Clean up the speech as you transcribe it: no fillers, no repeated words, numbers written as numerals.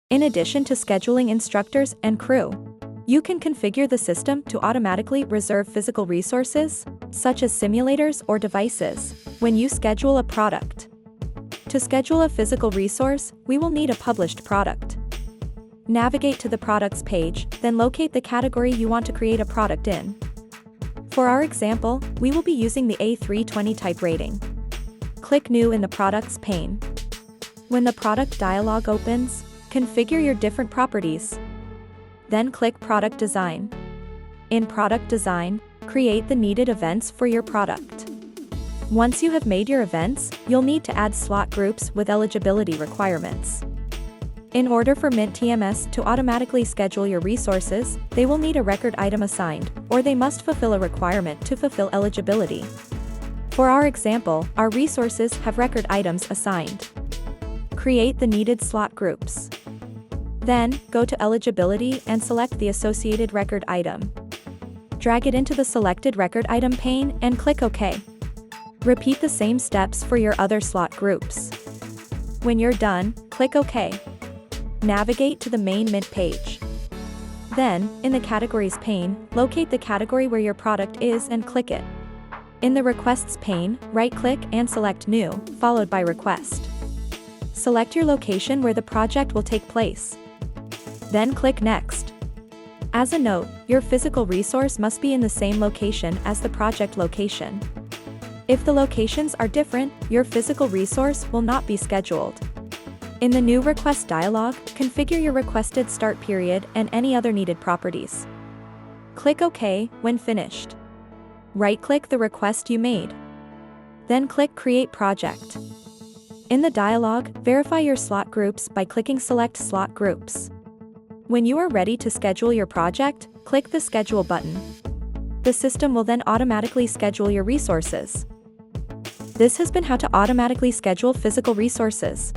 In addition to scheduling instructors and crew, you can configure the system to automatically reserve physical resources, such as simulators or devices, when you schedule a product. To schedule a physical resource, we will need a published product. Navigate to the products page, then locate the category you want to create a product in. For our example, we will be using the A320 type rating. Click New in the Products pane. When the product dialog opens, configure your different properties. Then click Product Design. In Product Design, create the needed events for your product. Once you have made your events, you'll need to add slot groups with eligibility requirements. In order for MINT TMS to automatically schedule your resources, they will need a record item assigned, or they must fulfill a requirement to fulfill eligibility. For our example, our resources have record items assigned. Create the needed slot groups. Then, go to Eligibility and select the associated record item. Drag it into the selected record item pane and click OK. Repeat the same steps for your other slot groups. When you're done, click OK. Navigate to the main MINT page. Then, in the Categories pane, locate the category where your product is and click it. In the Requests pane, right-click and select New, followed by Request. Select your location where the project will take place. Then click Next. As a note, your physical resource must be in the same location as the project location. If the locations are different, your physical resource will not be scheduled. In the new Request dialog, configure your requested start period and any other needed properties. Click OK when finished. Right-click the request you made. Then click Create Project. In the dialog, verify your slot groups by clicking Select Slot Groups. When you are ready to schedule your project, click the Schedule button. The system will then automatically schedule your resources. This has been how to automatically schedule physical resources.